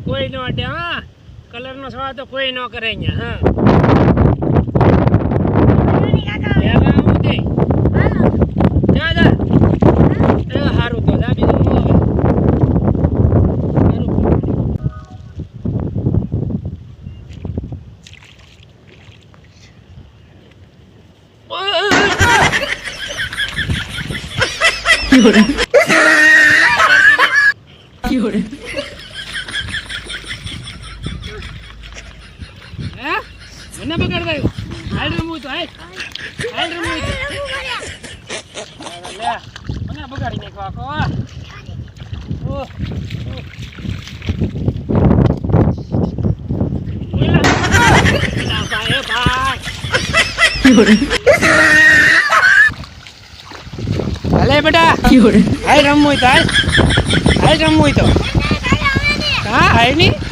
કોઈ નો અડે હા કલર નો સવાલ તો કોઈ નો કરે અહીંયા હા સારું તો જા બીજું મને બગાડવાયું હાલ રમવું તો હાલ રમવું લે મને બગાડી નાખવા કો હાલે બેટા હાલ રમવું તો હાલ રમવું તો હા હાલ ની